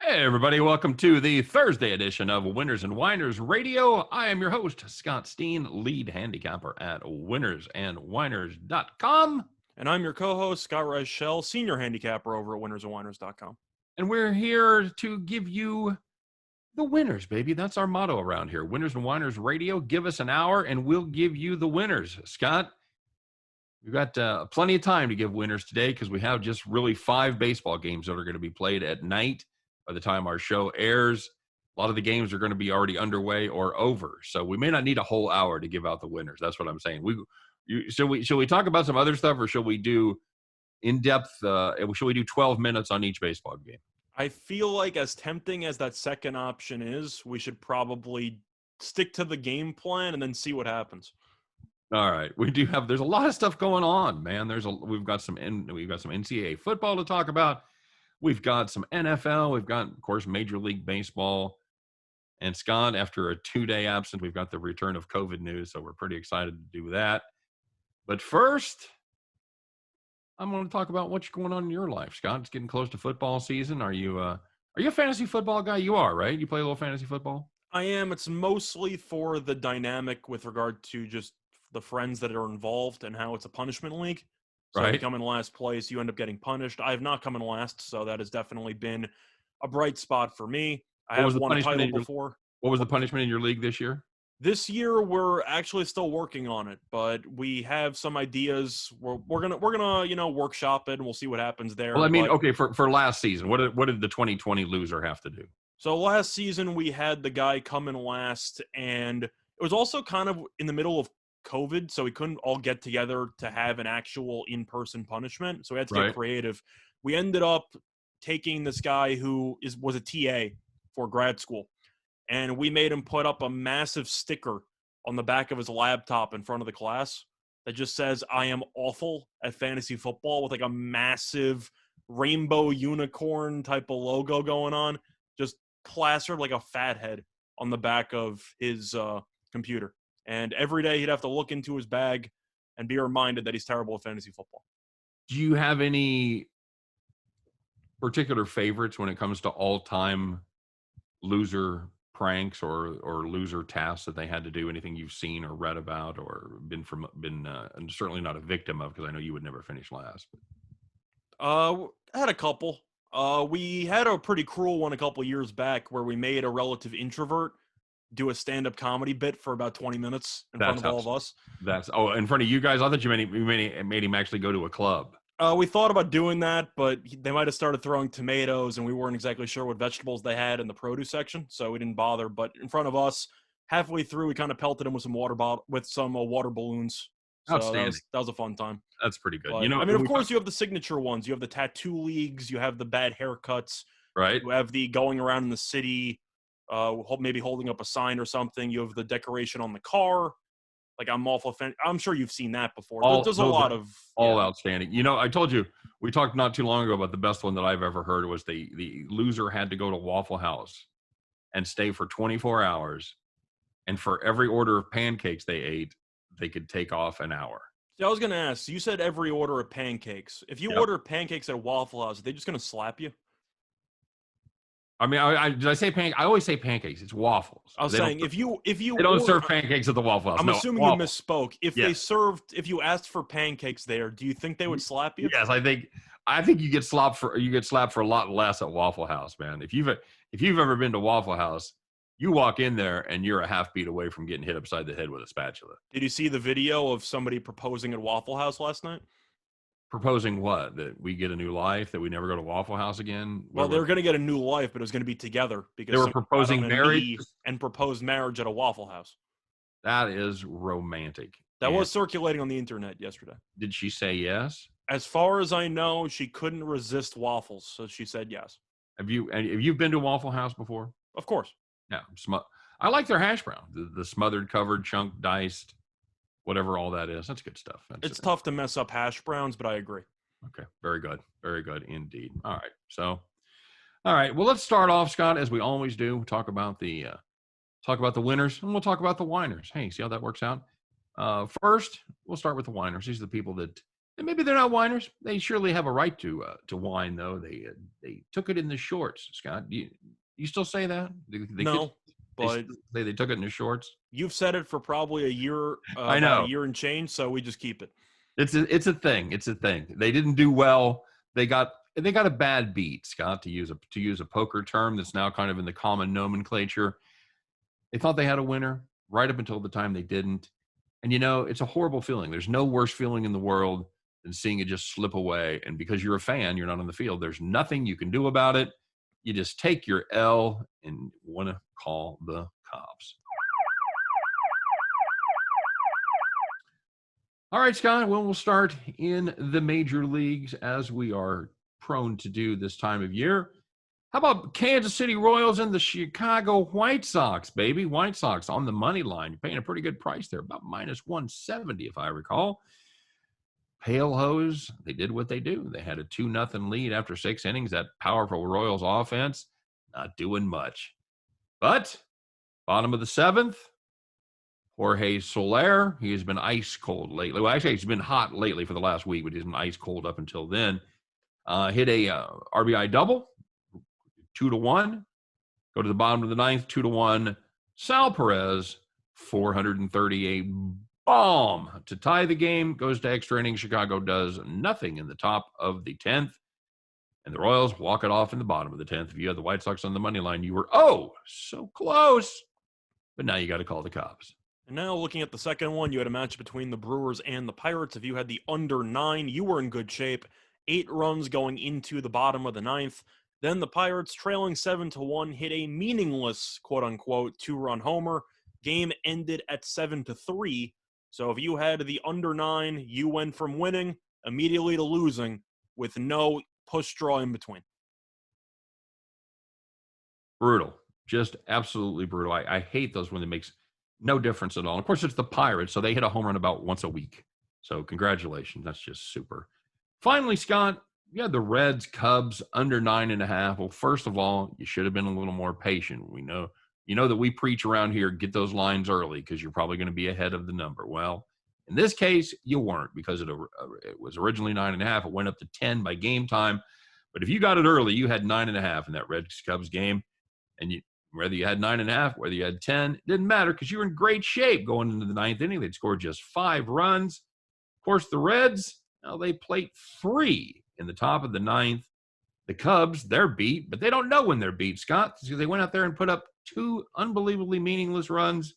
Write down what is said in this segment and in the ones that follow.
Hey, everybody, welcome to the Thursday edition of Winners and Winers Radio. I am your host, Scott Steehn, lead handicapper at winnersandwiners.com. And I'm your co-host, Scott Reichel, senior handicapper over at winnersandwiners.com. And we're here to give you the winners, baby. That's our motto around here. Winners and Winers Radio. Give us an hour and we'll give you the winners. Scott, we've got plenty of time to give winners today because we have just really 5 baseball games that are going to be played at night. By the time our show airs, a lot of the games are going to be already underway or over. So we may not need a whole hour to give out the winners. That's what I'm saying. Should we talk about some other stuff, or should we do in-depth? Should we do 12 minutes on each baseball game? I feel like as tempting as that second option is, we should probably stick to the game plan and then see what happens. All right, there's a lot of stuff going on, man. We've got some NCAA football to talk about. We've got some NFL. We've got, of course, Major League Baseball. And Scott, after a 2-day absence, we've got the return of COVID news, so we're pretty excited to do that. But first, I'm going to talk about what's going on in your life, Scott. It's getting close to football season. Are you a fantasy football guy? You are, right? You play a little fantasy football? I am. It's mostly for the dynamic with regard to just the friends that are involved and how it's a punishment league. So right. If you come in last place, you end up getting punished. I have not come in last, so that has definitely been a bright spot for me. I have won a title before. What was the punishment in your league this year? This year, we're actually still working on it, but we have some ideas. We're gonna workshop it, and we'll see what happens there. Well, I mean, okay, for last season, what did the 2020 loser have to do? So last season, we had the guy come in last, and it was also kind of in the middle of COVID, so we couldn't all get together to have an actual in-person punishment. So we had to get creative. We ended up taking this guy who was a TA for grad school, and we made him put up a massive sticker on the back of his laptop in front of the class that just says, "I am awful at fantasy football," with like a massive rainbow unicorn type of logo going on, just plastered like a fathead on the back of his computer. And every day he'd have to look into his bag and be reminded that he's terrible at fantasy football. Do you have any particular favorites when it comes to all-time loser pranks or loser tasks that they had to do? Anything you've seen or read about or been and certainly not a victim of, because I know you would never finish last. I had a couple. We had a pretty cruel one a couple years back where we made a relative introvert do a stand-up comedy bit for about 20 minutes in front of all of us. In front of you guys? I thought you made him actually go to a club. We thought about doing that, but they might have started throwing tomatoes, and we weren't exactly sure what vegetables they had in the produce section, so we didn't bother. But in front of us, halfway through, we kind of pelted him with some water balloons. So that was a fun time. That's pretty good. But, of course, you have the signature ones. You have the tattoo leagues. You have the bad haircuts. Right. You have the going around in the city, maybe holding up a sign or something. You have the decoration on the car. Like, I'm awful fan. I'm sure you've seen that before. There's a lot of outstanding. I told you, we talked not too long ago about the best one that I've ever heard was the loser had to go to Waffle House and stay for 24 hours. And for every order of pancakes they ate, they could take off an hour. See, I was going to ask, you said every order of pancakes. If you order pancakes at Waffle House, are they just going to slap you? I mean, did I say pancakes? I always say pancakes. It's waffles. I was saying if you they don't serve pancakes at the Waffle House. I'm assuming waffles. You misspoke. If you asked for pancakes there, do you think they would slap you? Yes, I think you get slapped for a lot less at Waffle House, man. If you've ever been to Waffle House, you walk in there and you're a half beat away from getting hit upside the head with a spatula. Did you see the video of somebody proposing at Waffle House last night? Proposing what? That we get a new life? That we never go to Waffle House again? Well, they were going to get a new life, but it was going to be together because they were proposing marriage and proposed marriage at a Waffle House. That is romantic. That was circulating on the internet yesterday. Did she say yes? As far as I know, she couldn't resist waffles, so she said yes. Have you been to Waffle House before? Of course. Yeah, I like their hash brown, the smothered, covered, chunk, diced, whatever all that is. That's good stuff. It's tough to mess up hash browns, but I agree. Okay, very good indeed. All right. Well, let's start off, Scott, as we always do. Talk about the winners, and we'll talk about the whiners. Hey, see how that works out? First, we'll start with the whiners. These are the people that And maybe they're not whiners. They surely have a right to whine, though. They took it in the shorts, Scott. You still say that? No, They but say they took it in the shorts. you've said it for probably a year, I about a know. year and change, so we just keep it. It's a thing. It's a thing. They didn't do well. They got a bad beat, Scott, to use a poker term that's now kind of in the common nomenclature. They thought they had a winner right up until the time they didn't. And it's a horrible feeling. There's no worse feeling in the world than seeing it just slip away. And because you're a fan, you're not on the field. There's nothing you can do about it. You just take your L and want to call the cops. All right, Scott, well, we'll start in the major leagues as we are prone to do this time of year. How about Kansas City Royals and the Chicago White Sox, baby? White Sox on the money line. You're paying a pretty good price there, about minus 170, if I recall. Pale Hose, they did what they do. They had a 2-0 lead after 6 innings. That powerful Royals offense, not doing much. But bottom of the 7th, Jorge Soler, he has been ice cold lately. Well, actually, he's been hot lately for the last week, but he's been ice cold up until then. Hit a RBI double, 2-1. Go to the bottom of the 9th, 2-1. Sal Perez, 438 bomb to tie the game. Goes to extra innings. Chicago does nothing in the top of the 10th. And the Royals walk it off in the bottom of the 10th. If you had the White Sox on the money line, you were, so close. But now you got to call the cops. And now looking at the second one, you had a match between the Brewers and the Pirates. If you had the under 9, you were in good shape. 8 runs going into the bottom of the 9th. Then the Pirates, trailing 7-1, hit a meaningless, quote-unquote, 2-run homer. Game ended at 7-3. So if you had the under 9, you went from winning immediately to losing with no push draw in between. Brutal. Just absolutely brutal. I hate those when it makes no difference at all. And of course, it's the Pirates, so they hit a home run about once a week. So congratulations. That's just super. Finally, Scott, you had the Reds, Cubs under 9.5. Well, first of all, you should have been a little more patient. We know, that we preach around here, get those lines early because you're probably going to be ahead of the number. Well, in this case, you weren't because it was originally 9.5. It went up to 10 by game time. But if you got it early, you had 9.5 in that Reds-Cubs game. And whether you had 9.5, whether you had 10, it didn't matter because you were in great shape going into the 9th inning. They'd scored just 5 runs. Of course, the Reds, they plate 3 in the top of the 9th. The Cubs, they're beat, but they don't know when they're beat, Scott. So they went out there and put up 2 unbelievably meaningless runs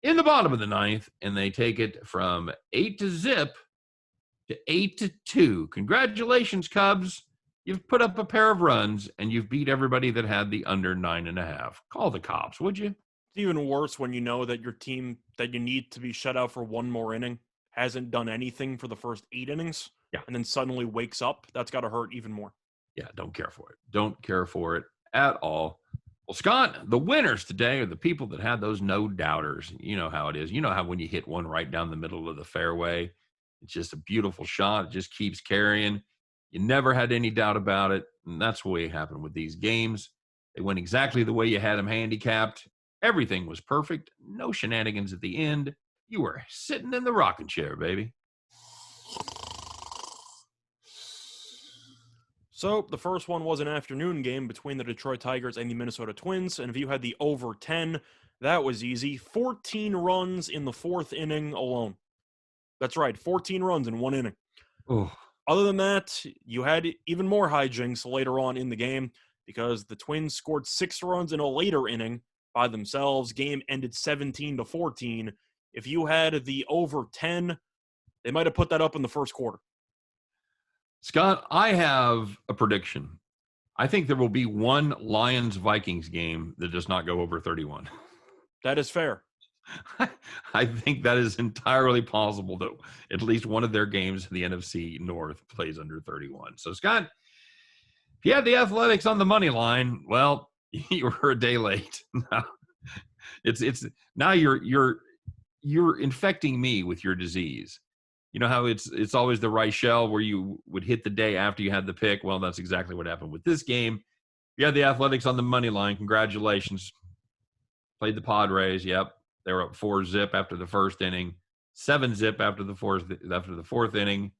in the bottom of the 9th, and they take it from 8-0 to 8-2. Congratulations, Cubs. You've put up a pair of runs, and you've beat everybody that had the under 9.5. Call the cops, would you? It's even worse when you know that your team that you need to be shut out for one more inning hasn't done anything for the first 8 innings, and then suddenly wakes up. That's got to hurt even more. Yeah, don't care for it. Don't care for it at all. Well, Scott, the winners today are the people that had those no-doubters. You know how it is. You know how when you hit one right down the middle of the fairway, it's just a beautiful shot. It just keeps carrying. You never had any doubt about it, and that's what happened with these games. They went exactly the way you had them handicapped. Everything was perfect. No shenanigans at the end. You were sitting in the rocking chair, baby. So the first one was an afternoon game between the Detroit Tigers and the Minnesota Twins, and if you had the over 10, that was easy. 14 runs in the 4th inning alone. That's right, 14 runs in 1 inning. Oh. Other than that, you had even more hijinks later on in the game because the Twins scored 6 runs in a later inning by themselves. Game ended 17-14. If you had the over 10, they might have put that up in the first quarter. Scott, I have a prediction. I think there will be one Lions-Vikings game that does not go over 31. That is fair. I think that is entirely possible that at least one of their games in the NFC North plays under 31. So, Scott, if you had the Athletics on the money line, well, you were a day late. It's now you're infecting me with your disease. You know how it's always the Reichel where you would hit the day after you had the pick? Well, that's exactly what happened with this game. You had the Athletics on the money line. Congratulations. Played the Padres. Yep. They were up 4-0 after the first inning, 7-0 after the fourth inning.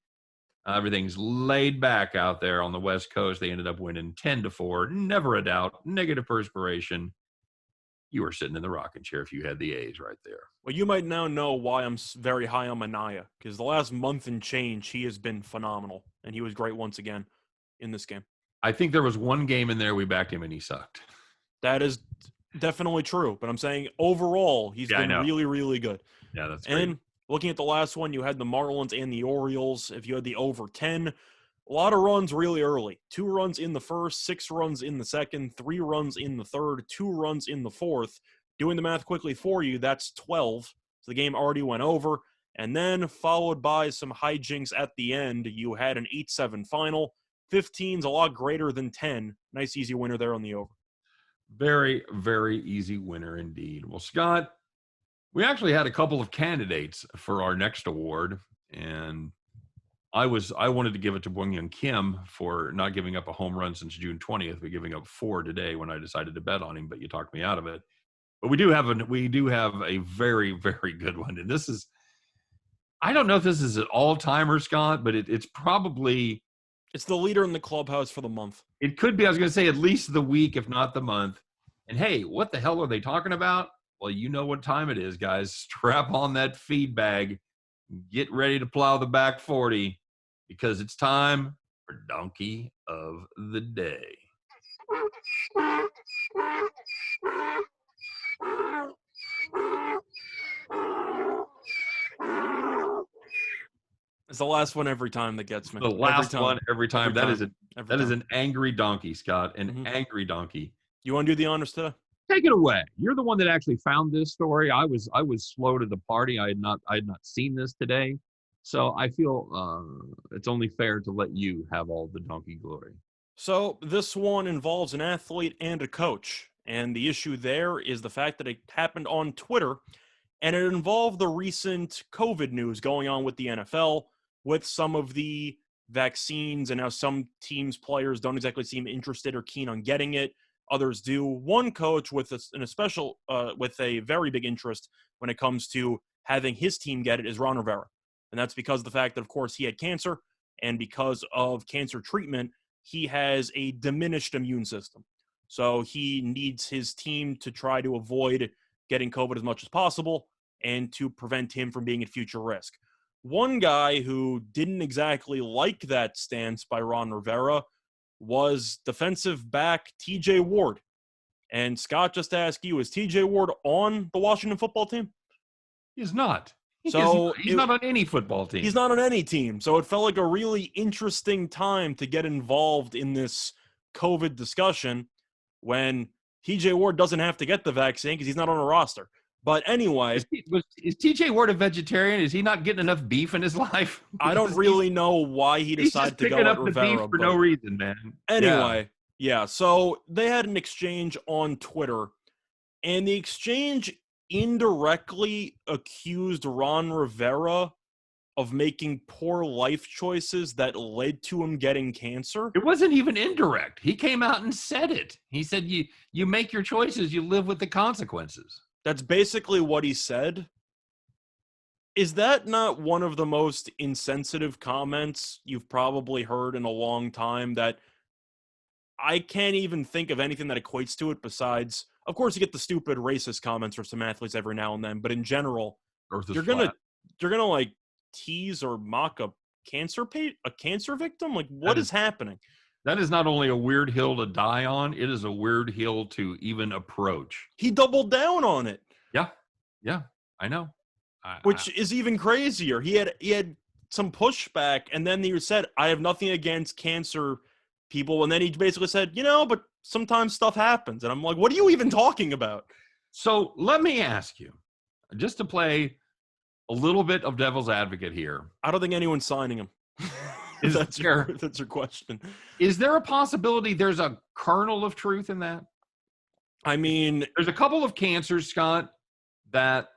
Everything's laid back out there on the West Coast. They ended up winning 10-4. Never a doubt. Negative perspiration. You were sitting in the rocking chair if you had the A's right there. Well, you might now know why I'm very high on Manaea, because the last month and change, he has been phenomenal, and he was great once again in this game. I think there was one game in there we backed him and he sucked. That is definitely true, but I'm saying overall, he's been really, really good. Yeah, that's great. And looking at the last one, you had the Marlins and the Orioles. If you had the over 10, a lot of runs really early. 2 runs in the first, 6 runs in the second, 3 runs in the third, 2 runs in the fourth. Doing the math quickly for you, that's 12. So the game already went over. And then followed by some hijinks at the end, you had an 8-7 final. 15's a lot greater than 10. Nice, easy winner there on the over. Very, very easy winner indeed. Well, Scott, we actually had a couple of candidates for our next award, and I wanted to give it to Bong-Young Kim for not giving up a home run since June 20th, but giving up 4 today when I decided to bet on him, but you talked me out of it. But we do have a very, very good one. And this is, I don't know if this is an all-timer, Scott, but it's probably, it's the leader in the clubhouse for the month. It could be, I was going to say, at least the week, if not the month. And hey, what the hell are they talking about? Well, you know what time it is, guys. Strap on that feed bag. Get ready to plow the back 40 because it's time for Donkey of the Day. It's the last one every time that gets me. The last one every time. That is an angry donkey, Scott. An angry donkey. You want to do the honors today? Take it away. You're the one that actually found this story. I was slow to the party. I had not seen this today, so I feel it's only fair to let you have all the donkey glory. So this one involves an athlete and a coach, and the issue there is the fact that it happened on Twitter, and it involved the recent COVID news going on with the NFL, with some of the vaccines and how some teams' players don't exactly seem interested or keen on getting it. Others do. One coach with a very big interest when it comes to having his team get it is Ron Rivera. And that's because of the fact that, of course, he had cancer, and because of cancer treatment, he has a diminished immune system. So he needs his team to try to avoid getting COVID as much as possible and to prevent him from being at future risk. One guy who didn't exactly like that stance by Ron Rivera was defensive back TJ Ward. And Scott, just to ask you, is TJ Ward on the Washington football team? He's not. He's not on any football team. He's not on any team. So it felt like a really interesting time to get involved in this COVID discussion when TJ Ward doesn't have to get the vaccine because he's not on a roster. But anyway. Is TJ Ward a vegetarian? Is he not getting enough beef in his life? I don't really know why he decided to go at Rivera. He's just picking up the beef for no reason, man. Anyway, yeah. So they had an exchange on Twitter, and the exchange indirectly accused Ron Rivera of making poor life choices that led to him getting cancer. It wasn't even indirect. He came out and said it. He said, you make your choices, you live with the consequences. That's basically what he said. Is that not one of the most insensitive comments you've probably heard in a long time? That I can't even think of anything that equates to it besides, of course, you get the stupid racist comments from some athletes every now and then, but in general, you're gonna like tease or mock a cancer victim. Like, what is happening? That is not only a weird hill to die on, it is a weird hill to even approach. He doubled down on it. Yeah, I know. Which is even crazier. He had some pushback, and then he said, I have nothing against cancer people. And then he basically said, but sometimes stuff happens. And I'm like, what are you even talking about? So let me ask you, just to play a little bit of devil's advocate here. I don't think anyone's signing him. That's your question. Is there a possibility there's a kernel of truth in that? I mean, there's a couple of cancers, Scott, that,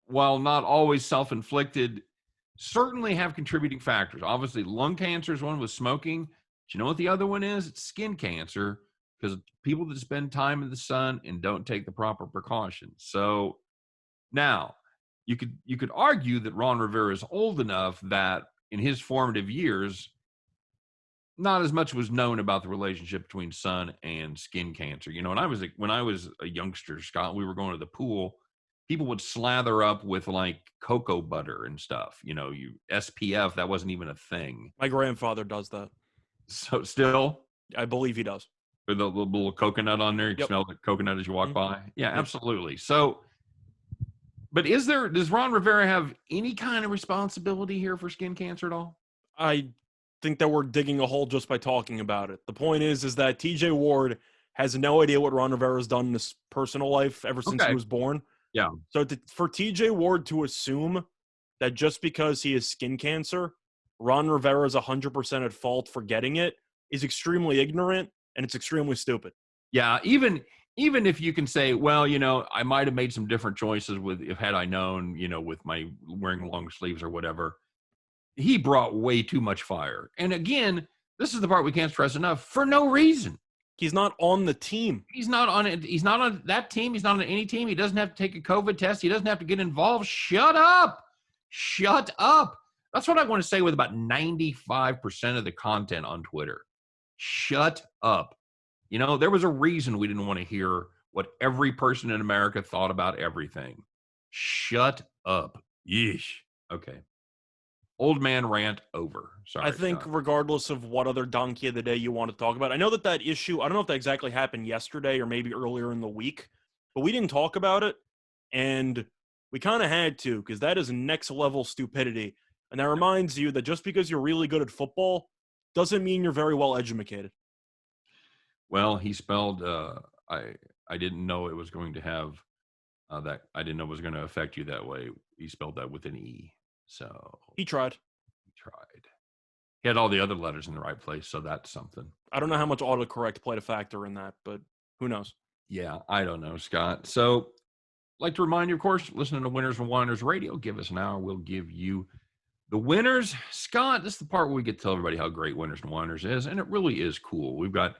while not always self-inflicted, certainly have contributing factors. Obviously, lung cancer is one with smoking. But you know what the other one is? It's skin cancer, because people that spend time in the sun and don't take the proper precautions. So now, you could argue that Ron Rivera is old enough that in his formative years, not as much was known about the relationship between sun and skin cancer. You know, when I was a youngster, Scott, we were going to the pool. People would slather up with like cocoa butter and stuff. You know, SPF, that wasn't even a thing. My grandfather does that. So still, I believe he does. with the little coconut on there, you can smell the coconut as you walk by. Yeah, absolutely. So, but does Ron Rivera have any kind of responsibility here for skin cancer at all? I think that we're digging a hole just by talking about it. The point is that TJ Ward has no idea what Ron Rivera's done in his personal life ever since he was born. Yeah. So for TJ Ward to assume that just because he has skin cancer, Ron Rivera is 100% at fault for getting it is extremely ignorant, and it's extremely stupid. Yeah, even if you can say, well, you know, I might have made some different choices had I known, you know, with my wearing long sleeves or whatever. He brought way too much fire. And again, this is the part we can't stress enough, for no reason. He's not on the team. He's not on it. He's not on that team. He's not on any team. He doesn't have to take a COVID test. He doesn't have to get involved. Shut up. Shut up. That's what I want to say with about 95% of the content on Twitter. Shut up. You know, there was a reason we didn't want to hear what every person in America thought about everything. Shut up. Yeesh. Okay. Old man rant over. Sorry. I think regardless of what other donkey of the day you want to talk about, I know that issue, I don't know if that exactly happened yesterday or maybe earlier in the week, but we didn't talk about it, and we kind of had to, because that is next level stupidity. And that reminds you that just because you're really good at football doesn't mean you're very well educated. Well, he spelled, I didn't know it was going to have that. I didn't know it was going to affect you that way. He spelled that with an E. So he tried. He had all the other letters in the right place, so that's something. I don't know how much autocorrect played a factor in that, but who knows? Yeah, I don't know, Scott. So, I'd like to remind you, of course, listening to Winners and Whiners Radio. Give us an hour. We'll give you the winners. Scott, this is the part where we get to tell everybody how great Winners and Whiners is, and it really is cool. We've got,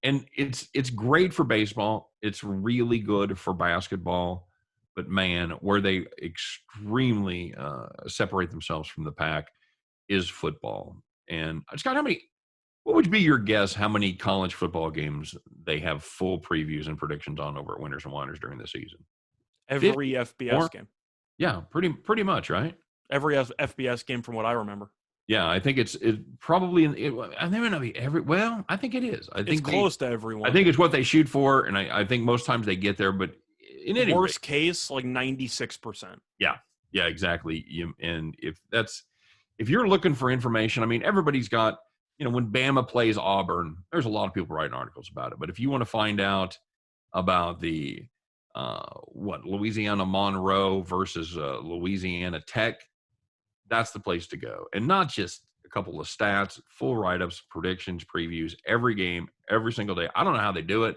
and it's great for baseball. It's really good for basketball. But man, where they extremely separate themselves from the pack is football. And Scott, what would be your guess how many college football games they have full previews and predictions on over at Winners and Whiners during the season? Every FBS game. Yeah, pretty much, right? Every FBS game from what I remember. Yeah, I think it's probably I think it might be I think it is. I think it's close to everyone. I think it's what they shoot for, and I think most times they get there, but in any worst case, like 96%. Yeah, exactly. And if you're looking for information, I mean, everybody's got, you know, when Bama plays Auburn, there's a lot of people writing articles about it. But if you want to find out about the Louisiana Monroe versus Louisiana Tech, that's the place to go. And not just a couple of stats, full write-ups, predictions, previews, every game, every single day. I don't know how they do it.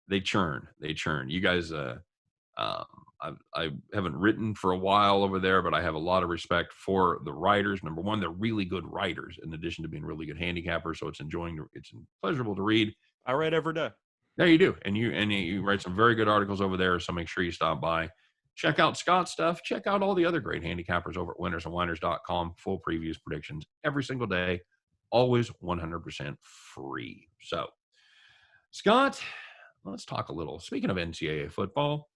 They churn. You guys, I haven't written for a while over there, but I have a lot of respect for the writers. Number one, they're really good writers in addition to being really good handicappers. So it's pleasurable to read. I write every day. There you do. And you write some very good articles over there. So make sure you stop by, check out Scott's stuff, check out all the other great handicappers over at winnersandwhiners.com. Full previews, predictions every single day, always 100% free. So Scott, let's talk a little. Speaking of NCAA football,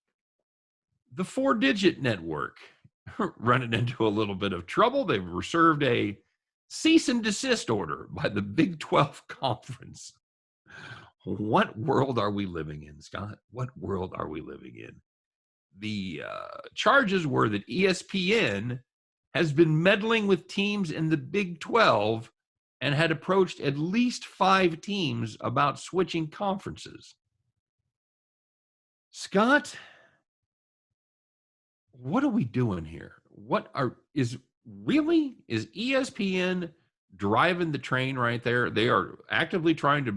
the 4-digit network running into a little bit of trouble. They've received a cease and desist order by the Big 12 Conference. What world are we living in, Scott? What world are we living in? The charges were that ESPN has been meddling with teams in the Big 12 and had approached at least 5 teams about switching conferences. Scott, what are we doing here? Is ESPN driving the train right there? They are actively trying to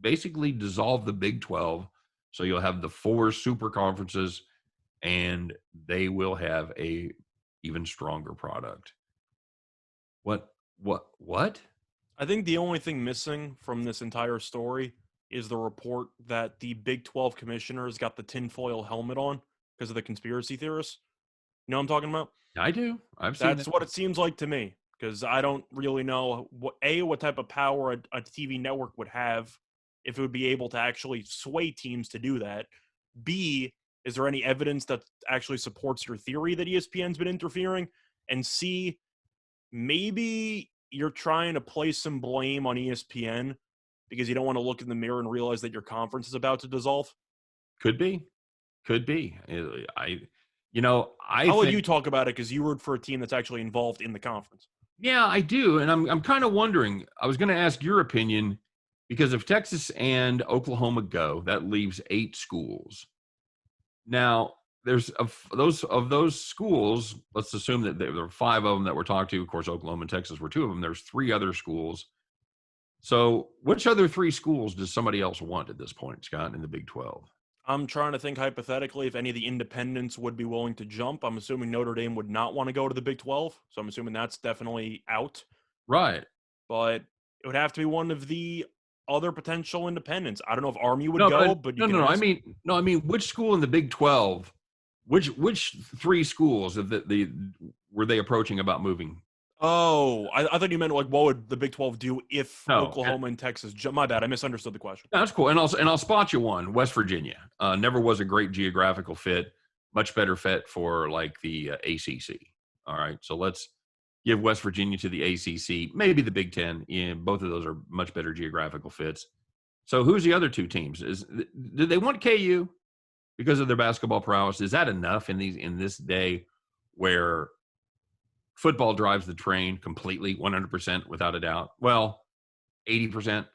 basically dissolve the Big 12. So you'll have the 4 super conferences and they will have a even stronger product. What? I think the only thing missing from this entire story is the report that the Big 12 commissioners got the tinfoil helmet on because of the conspiracy theorists. You know what I'm talking about? I do. I've seen That's what it seems like to me. because I don't really know what type of power a TV network would have if it would be able to actually sway teams to do that. B, is there any evidence that actually supports your theory that ESPN's been interfering? And C, maybe you're trying to place some blame on ESPN because you don't want to look in the mirror and realize that your conference is about to dissolve? Could be. I How would think, you talk about it? Because you root for a team that's actually involved in the conference. yeah, I do. And I'm kind of wondering, I was going to ask your opinion, because if Texas and Oklahoma go, that leaves 8 schools. Now, there's of those schools, let's assume that there are 5 of them that we're talking to. Of course, Oklahoma and Texas were 2 of them. There's 3 other schools. So which other 3 schools does somebody else want at this point, Scott, in the Big 12? I'm trying to think hypothetically if any of the independents would be willing to jump. I'm assuming Notre Dame would not want to go to the Big 12, so I'm assuming that's definitely out. Right. But it would have to be one of the other potential independents. I don't know if Army would No, go, but you can no. ask. I mean, which school in the Big 12? Which 3 schools of were they approaching about moving? Oh, I thought you meant like what would the Big 12 do if No, Oklahoma and Texas jump? My bad, I misunderstood the question. That's cool. And I'll spot you one. West Virginia never was a great geographical fit. Much better fit for like the ACC. All right, so let's give West Virginia to the ACC, maybe the Big 10. Yeah, both of those are much better geographical fits. So who's the other 2 teams? Do they want KU because of their basketball prowess? Is that enough in this day where football drives the train completely, 100%, without a doubt? Well, 80%.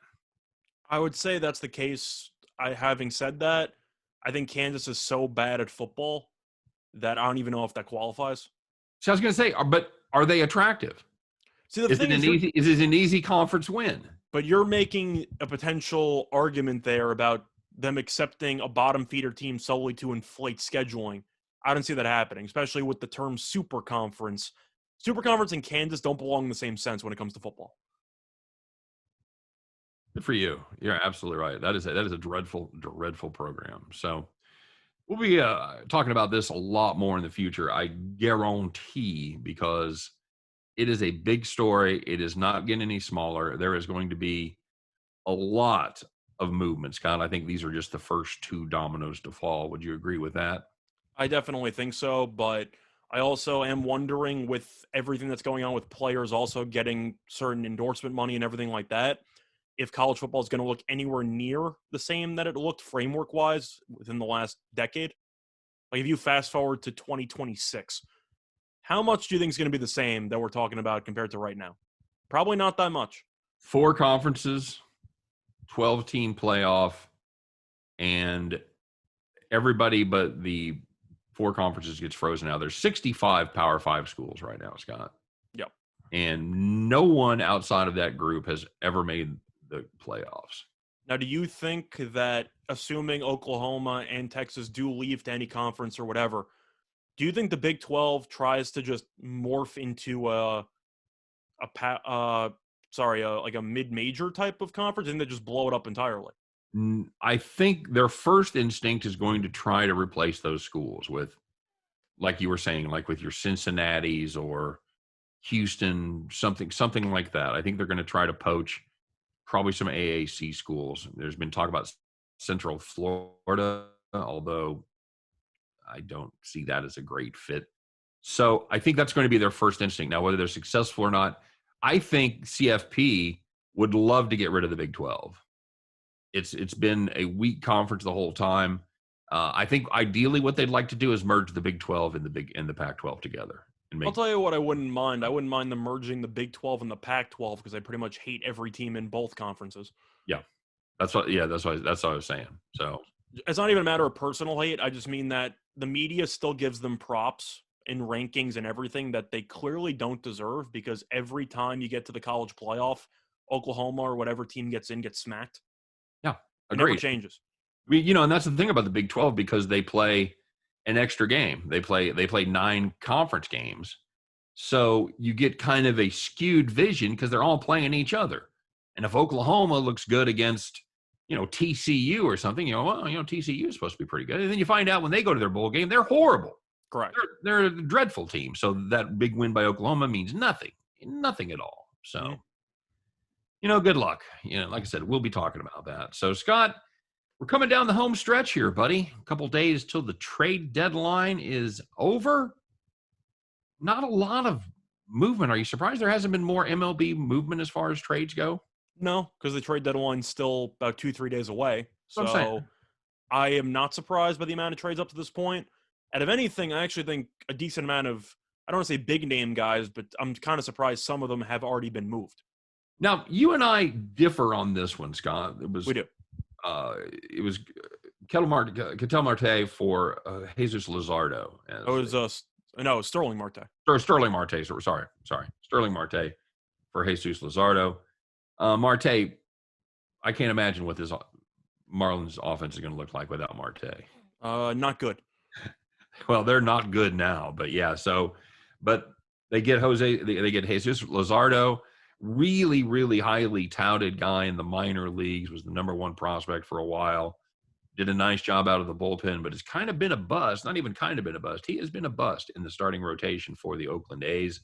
I would say that's the case. Having said that, I think Kansas is so bad at football that I don't even know if that qualifies. So I was going to say, but are they attractive? See, the Is thing is it an easy conference win? But you're making a potential argument there about them accepting a bottom feeder team solely to inflate scheduling. I don't see that happening, especially with the term super conference. Super conference and Kansas don't belong in the same sense when it comes to football. Good for you. You're absolutely right. That is a dreadful program. So we'll be talking about this a lot more in the future, I guarantee, because it is a big story. It is not getting any smaller. There is going to be a lot of movement, Scott. I think these are just the first 2 dominoes to fall. Would you agree with that? I definitely think so, but I also am wondering, with everything that's going on with players also getting certain endorsement money and everything like that, if college football is going to look anywhere near the same that it looked framework-wise within the last decade. Like if you fast forward to 2026, how much do you think is going to be the same that we're talking about compared to right now? Probably not that much. 4 conferences, 12-team playoff, and everybody but the 4 conferences gets frozen out. There's 65 Power 5 schools right now, Scott. Yep. And no one outside of that group has ever made the playoffs. Now, do you think that, assuming Oklahoma and Texas do leave to any conference or whatever, do you think the Big 12 tries to just morph into like a mid-major type of conference and they just blow it up entirely? I think their first instinct is going to try to replace those schools with, like you were saying, like with your Cincinnati's or Houston, something like that. I think they're going to try to poach probably some AAC schools. There's been talk about Central Florida, although I don't see that as a great fit. So I think that's going to be their first instinct. Now, whether they're successful or not, I think CFP would love to get rid of the Big 12. It's been a weak conference the whole time. I think ideally what they'd like to do is merge the Big 12 and the Pac-12 together. I'll tell you what I wouldn't mind. I wouldn't mind them merging the Big 12 and the Pac-12 because I pretty much hate every team in both conferences. Yeah, that's what I was saying. So it's not even a matter of personal hate. I just mean that the media still gives them props in rankings and everything that they clearly don't deserve, because every time you get to the college playoff, Oklahoma or whatever team gets in gets smacked. Yeah, it never changes. And that's the thing about the Big 12, because they play an extra game. They play 9 conference games. So you get kind of a skewed vision because they're all playing each other. And if Oklahoma looks good against, TCU or something, TCU is supposed to be pretty good. And then you find out when they go to their bowl game, they're horrible. Correct. They're a dreadful team. So that big win by Oklahoma means nothing nothing at all. So, Mm-hmm. Good luck. Like I said, we'll be talking about that. So, Scott, we're coming down the home stretch here, buddy. A couple days till the trade deadline is over. Not a lot of movement. Are you surprised there hasn't been more MLB movement as far as trades go? No, because the trade deadline's still about 2-3 days away. That's what I'm saying. So I am not surprised by the amount of trades up to this point. And if anything, I actually think a decent amount of, I don't want to say big name guys, but I'm kind of surprised some of them have already been moved. Now, you and I differ on this one, Scott. We do. It was Ketel Marte for Jesus Luzardo. It was Sterling Marte. Or Sterling Marte. Sorry. Sterling Marte for Jesus Luzardo. Marte, I can't imagine what this Marlins offense is going to look like without Marte. Not good. Well, they're not good now, but yeah. So, but they get they get Jesus Luzardo, really, really highly touted guy in the minor leagues, was the number one prospect for a while. Did a nice job out of the bullpen, but has kind of been a bust. Not even kind of been a bust. He has been a bust in the starting rotation for the Oakland A's.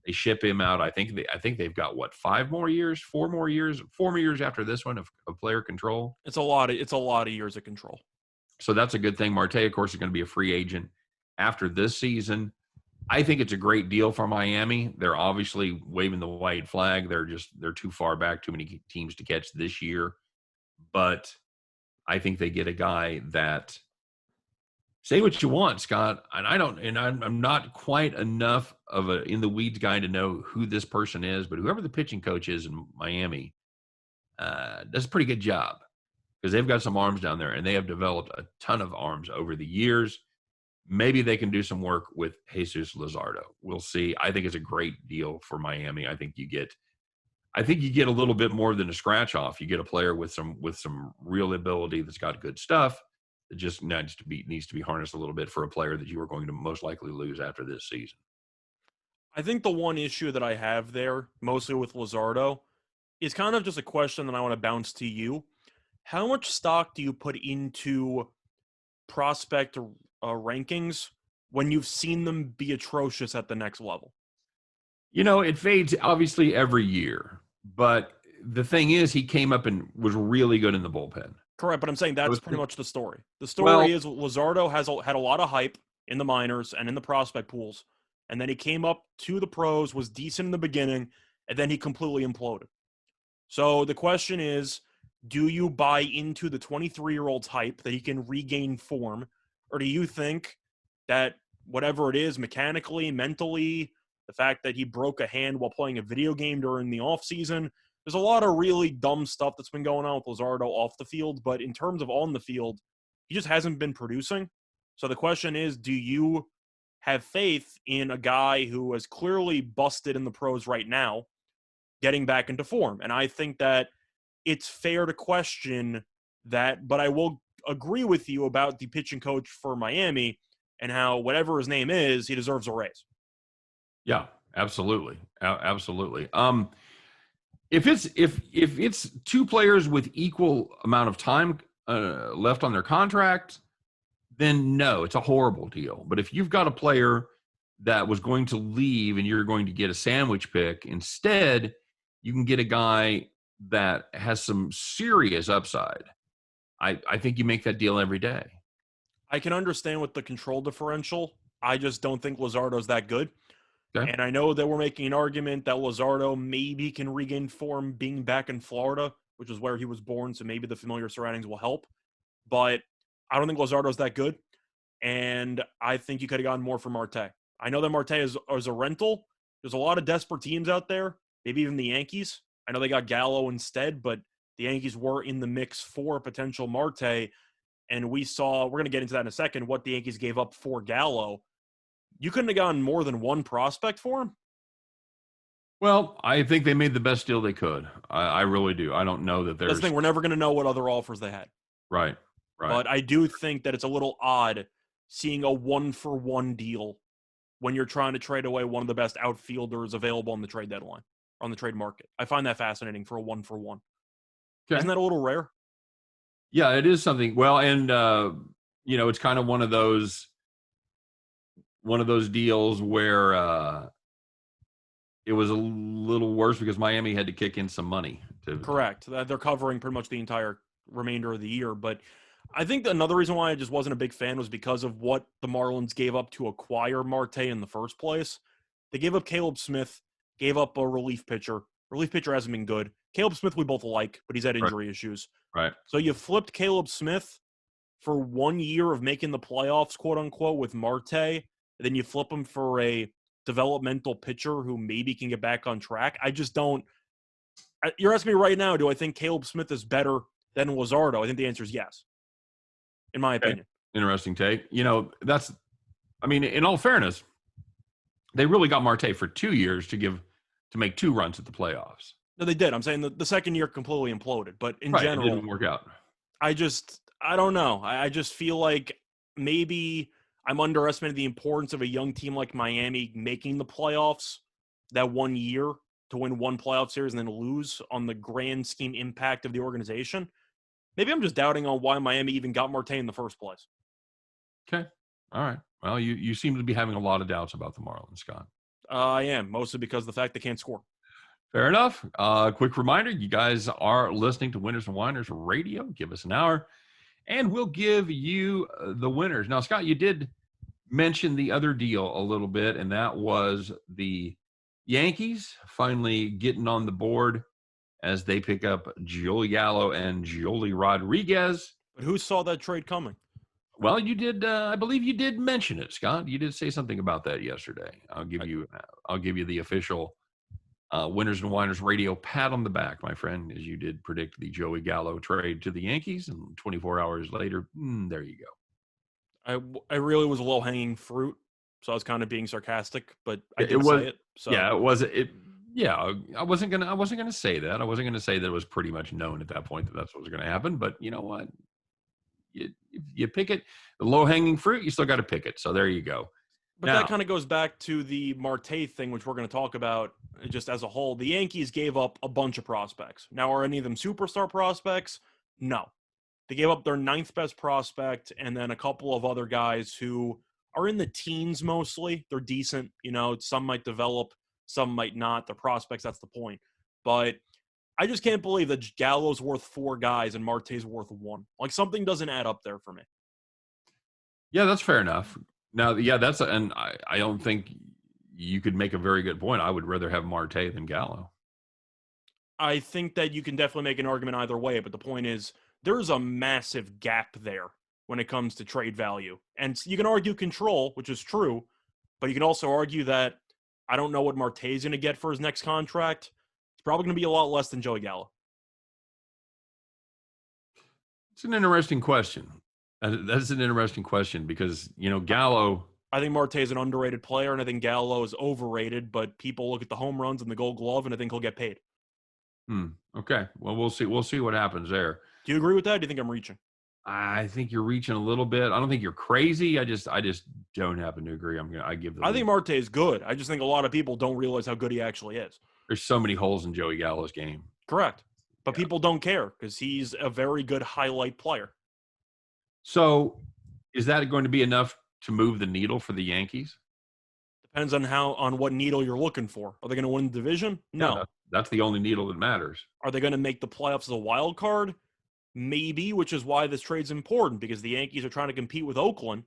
They ship him out. I think they've got 4 more years after this one of player control. It's a lot of years of control. So that's a good thing. Marte, of course, is going to be a free agent after this season. I think it's a great deal for Miami. They're obviously waving the white flag. They're too far back, too many teams to catch this year. But I think they get a guy that, say what you want, Scott, and I'm not quite enough of a in the weeds guy to know who this person is, but whoever the pitching coach is in Miami does a pretty good job, because they've got some arms down there, and they have developed a ton of arms over the years. Maybe they can do some work with Jesus Luzardo. We'll see. I think it's a great deal for Miami. I think you get a little bit more than a scratch off. You get a player with some real ability that's got good stuff. It just needs to be harnessed a little bit for a player that you are going to most likely lose after this season. I think the one issue that I have there, mostly with Luzardo, is kind of just a question that I want to bounce to you. How much stock do you put into prospect rankings when you've seen them be atrocious at the next level? It fades obviously every year, but the thing is, he came up and was really good in the bullpen. Correct, but I'm saying that's pretty much the story. The story is Luzardo had a lot of hype in the minors and in the prospect pools, and then he came up to the pros, was decent in the beginning, and then he completely imploded. So the question is, do you buy into the 23-year-old's hype that he can regain form, or do you think that whatever it is, mechanically, mentally, the fact that he broke a hand while playing a video game during the offseason, there's a lot of really dumb stuff that's been going on with Luzardo off the field, but in terms of on the field, he just hasn't been producing. So the question is, do you have faith in a guy who has clearly busted in the pros right now getting back into form? And I think that it's fair to question that, but I will agree with you about the pitching coach for Miami and how whatever his name is, he deserves a raise. Yeah, absolutely. Absolutely. If it's two players with equal amount of time left on their contract, then no, it's a horrible deal. But if you've got a player that was going to leave and you're going to get a sandwich pick, instead you can get a guy that has some serious upside. I think you make that deal every day. I can understand with the control differential. I just don't think Luzardo's that good. Okay. And I know that we're making an argument that Luzardo maybe can regain form being back in Florida, which is where he was born, so maybe the familiar surroundings will help. But I don't think Luzardo's that good, and I think you could have gotten more from Marte. I know that Marte is a rental. There's a lot of desperate teams out there, maybe even the Yankees. I know they got Gallo instead, but the Yankees were in the mix for potential Marte, and we saw, we're going to get into that in a second, what the Yankees gave up for Gallo. You couldn't have gotten more than one prospect for him? Well, I think they made the best deal they could. I really do. I don't know that there's... That's the thing. We're never going to know what other offers they had. Right. But I do think that it's a little odd seeing a one-for-one deal when you're trying to trade away one of the best outfielders available on the trade deadline, on the trade market. I find that fascinating for a one-for-one. Okay. Isn't that a little rare? Yeah, it is something. Well, and, it's kind of one of those deals where it was a little worse because Miami had to kick in some money. Correct. They're covering pretty much the entire remainder of the year. But I think another reason why I just wasn't a big fan was because of what the Marlins gave up to acquire Marte in the first place. They gave up Caleb Smith, gave up a relief pitcher. Relief pitcher hasn't been good. Caleb Smith we both like, but he's had injury issues. Right. So you flipped Caleb Smith for 1 year of making the playoffs, quote unquote, with Marte. And then you flip him for a developmental pitcher who maybe can get back on track. I just don't. You're asking me right now, do I think Caleb Smith is better than Luzardo? I think the answer is yes, in my opinion. Interesting take. In all fairness, they really got Marte for 2 years to make 2 runs at the playoffs. No, they did. I'm saying the second year completely imploded. But in general, it didn't work out. I don't know. I just feel like maybe I'm underestimating the importance of a young team like Miami making the playoffs that 1 year to win 1 playoff series and then lose on the grand scheme impact of the organization. Maybe I'm just doubting on why Miami even got Marte in the first place. Okay. All right. Well, you seem to be having a lot of doubts about the Marlins, Scott. I am, mostly because of the fact they can't score. Fair enough. Quick reminder, you guys are listening to Winners and Whiners Radio. Give us an hour, and we'll give you the winners. Now, Scott, you did mention the other deal a little bit, and that was the Yankees finally getting on the board as they pick up Joey Gallo and Joely Rodriguez. But who saw that trade coming? Well, you did. I believe you did mention it, Scott. You did say something about that yesterday. I'll give you the official Winners and Whiners Radio pat on the back, my friend, as you did predict the Joey Gallo trade to the Yankees, and 24 hours later, there you go. I really was low-hanging fruit, so I was kind of being sarcastic, but I did say it. So. Yeah, it was. I wasn't gonna say that. I wasn't gonna say that it was pretty much known at that point that that's what was going to happen. But you know what? You pick it, the low-hanging fruit. You still got to pick it. So there you go. But that kind of goes back to the Marte thing, which we're going to talk about just as a whole. The Yankees gave up a bunch of prospects. Now, are any of them superstar prospects? No. They gave up their 9th best prospect and then a couple of other guys who are in the teens mostly. They're decent. Some might develop, some might not. They're prospects, that's the point. But I just can't believe that Gallo's worth 4 guys and Marte's worth 1. Like, something doesn't add up there for me. Yeah, that's fair enough. Now, yeah, and I don't think you could make a very good point. I would rather have Marte than Gallo. I think that you can definitely make an argument either way, but the point is there's a massive gap there when it comes to trade value. And you can argue control, which is true, but you can also argue that I don't know what Marte's going to get for his next contract. It's probably going to be a lot less than Joey Gallo. It's an interesting question. That's an interesting question because, Gallo. I think Marte is an underrated player, and I think Gallo is overrated, but people look at the home runs and the Gold Glove, and I think he'll get paid. Okay. Well, we'll see. We'll see what happens there. Do you agree with that? Or do you think I'm reaching? I think you're reaching a little bit. I don't think you're crazy. I just don't happen to agree. I think Marte is good. I just think a lot of people don't realize how good he actually is. There's so many holes in Joey Gallo's game. Correct. But people don't care because he's a very good highlight player. So is that going to be enough to move the needle for the Yankees? Depends on what needle you're looking for. Are they going to win the division? No. Yeah, that's the only needle that matters. Are they going to make the playoffs as a wild card? Maybe, which is why this trade's important because the Yankees are trying to compete with Oakland,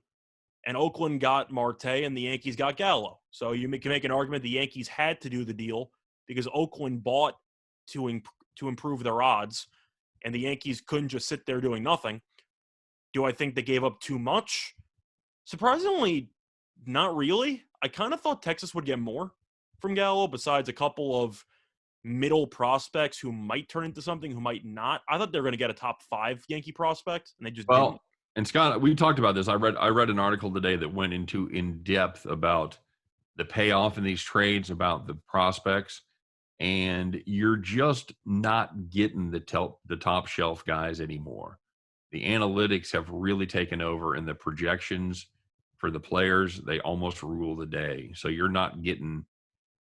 and Oakland got Marte and the Yankees got Gallo. So you can make an argument the Yankees had to do the deal because Oakland bought to improve their odds, and the Yankees couldn't just sit there doing nothing. Do I think they gave up too much? Surprisingly, not really. I kind of thought Texas would get more from Gallo besides a couple of middle prospects who might turn into something, who might not. I thought they were going to get a top 5 Yankee prospect, and they just didn't. And Scott, we talked about this. I read an article today that went into in depth about the payoff in these trades, about the prospects, and you're just not getting the top shelf guys anymore. The analytics have really taken over, and the projections for the players, they almost rule the day. So you're not getting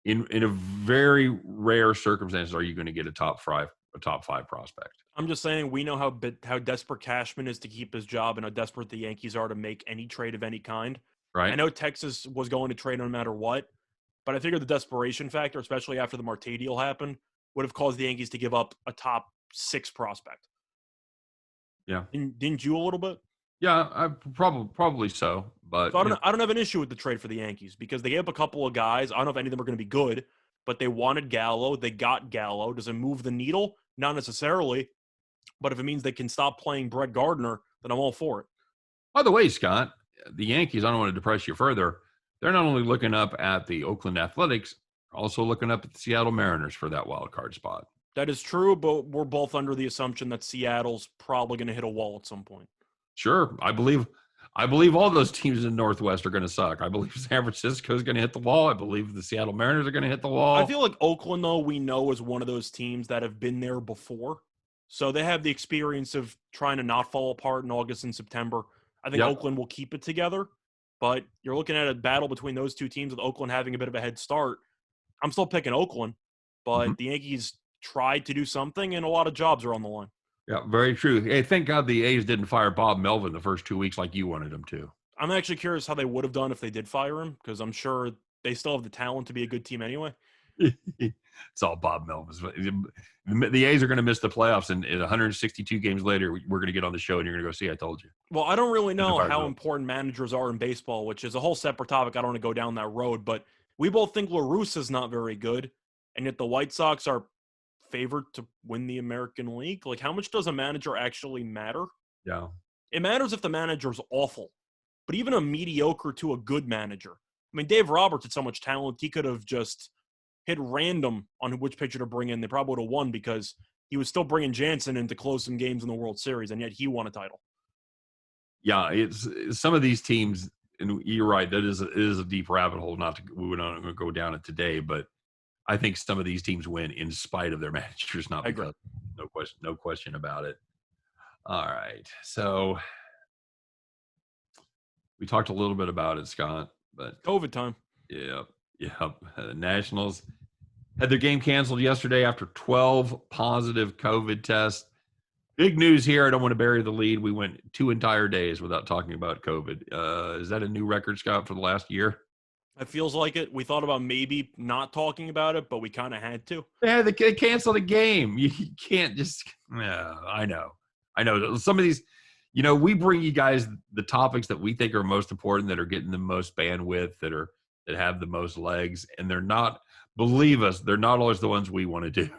in a very rare circumstances are you going to get a top 5 prospect. I'm just saying we know how desperate Cashman is to keep his job and how desperate the Yankees are to make any trade of any kind. Right. I know Texas was going to trade no matter what, but I figured the desperation factor, especially after the Marte deal happened, would have caused the Yankees to give up a top 6 prospect. Yeah. Didn't you a little bit? Yeah, probably so. But So I don't have an issue with the trade for the Yankees because they gave up a couple of guys. I don't know if any of them are going to be good, but they wanted Gallo. They got Gallo. Does it move the needle? Not necessarily. But if it means they can stop playing Brett Gardner, then I'm all for it. by the way, Scott, the Yankees, I don't want to depress you further. They're not only looking up at the Oakland Athletics, also looking up at the Seattle Mariners for that wild card spot. That is true, but we're both under the assumption that Seattle's probably going to hit a wall at some point. Sure. I believe all those teams in the Northwest are going to suck. I believe San Francisco is going to hit the wall. I believe the Seattle Mariners are going to hit the wall. I feel like Oakland, though, we know is one of those teams that have been there before. So they have the experience of trying to not fall apart in August and September. I think Oakland will keep it together, but you're looking at a battle between those two teams with Oakland having a bit of a head start. I'm still picking Oakland, but the Yankees tried to do something, and a lot of jobs are on the line. Yeah, very true. Hey, thank God the A's didn't fire Bob Melvin the first 2 weeks like you wanted them to. I'm actually curious how they would have done if they did fire him, because I'm sure they still have the talent to be a good team anyway. It's all Bob Melvin's. The A's are going to miss the playoffs, and 162 games later, we're going to get on the show, and you're going to go, see, I told you. Well, I don't really know how important managers are in baseball, which is a whole separate topic. I don't want to go down that road, but we both think La Russa's not very good, and yet the White Sox are favored to win the American League. Like, how much does a manager actually matter? Yeah. It matters if the manager's awful, but even a mediocre to a good manager. I mean, Dave Roberts had so much talent, he could have just hit random on which pitcher to bring in. They probably would have won because he was still bringing Jansen in to close some games in the World Series, and yet he won a title. Yeah, it's some of these teams, and you're right, it is a deep rabbit hole. We're not going to go down it today, but I think some of these teams win in spite of their managers, not because. No question about it. All right, so we talked a little bit about it, Scott, but COVID time. Yep. The Nationals had their game canceled yesterday after 12 positive COVID tests. Big news here. I don't want to bury the lead. We went 2 entire days without talking about COVID. Is that a new record, Scott, for the last year? It feels like it. We thought about maybe not talking about it, but we kind of had to. Yeah, they canceled a game. You can't just I know. Some of these, we bring you guys the topics that we think are most important, that are getting the most bandwidth, that have the most legs, and they're not, believe us, they're not always the ones we want to do.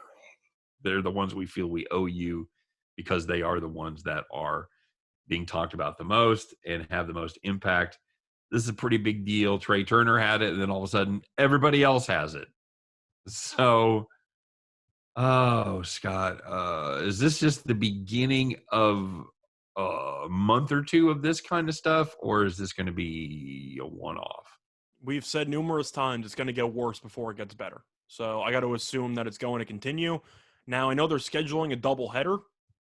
They're the ones we feel we owe you because they are the ones that are being talked about the most and have the most impact. This is a pretty big deal. Trey Turner had it, and then all of a sudden everybody else has it. So, Scott, is this just the beginning of a month or two of this kind of stuff, or is this going to be a one-off? We've said numerous times it's going to get worse before it gets better. So I got to assume that it's going to continue. Now, I know they're scheduling a doubleheader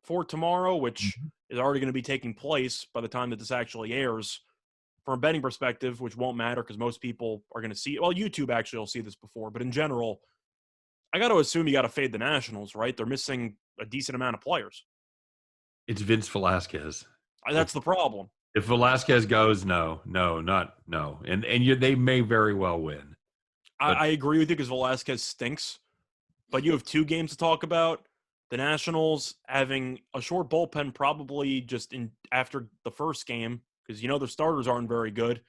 for tomorrow, which is already going to be taking place by the time that this actually airs. From a betting perspective, which won't matter because most people are going to see it. Well, YouTube actually will see this before. But in general, I got to assume you got to fade the Nationals, right? They're missing a decent amount of players. It's Vince Velasquez. That's the problem. If Velasquez goes, no. And they may very well win. I agree with you because Velasquez stinks. But you have 2 games to talk about. The Nationals having a short bullpen probably just after the first game because their starters aren't very good.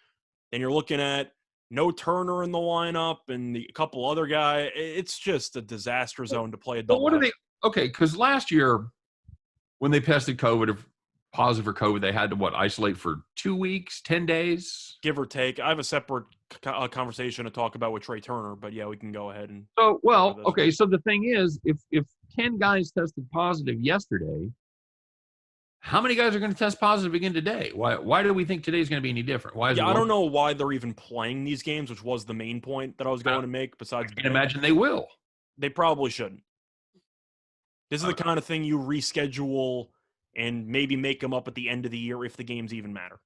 Then you're looking at no Turner in the lineup and a couple other guys. It's just a disaster zone to play a double. What are they? Okay, because last year when they tested positive for COVID, they had to isolate for 2 weeks, 10 days, give or take. I have a separate conversation to talk about with Trey Turner, but yeah, we can go ahead and. So okay. So the thing is, if 10 guys tested positive yesterday, how many guys are going to test positive again today? Why do we think today's going to be any different? Why is I don't know why they're even playing these games, which was the main point that I was going to make. Besides, I can imagine they will. They probably shouldn't. This is the kind of thing you reschedule and maybe make them up at the end of the year if the games even matter.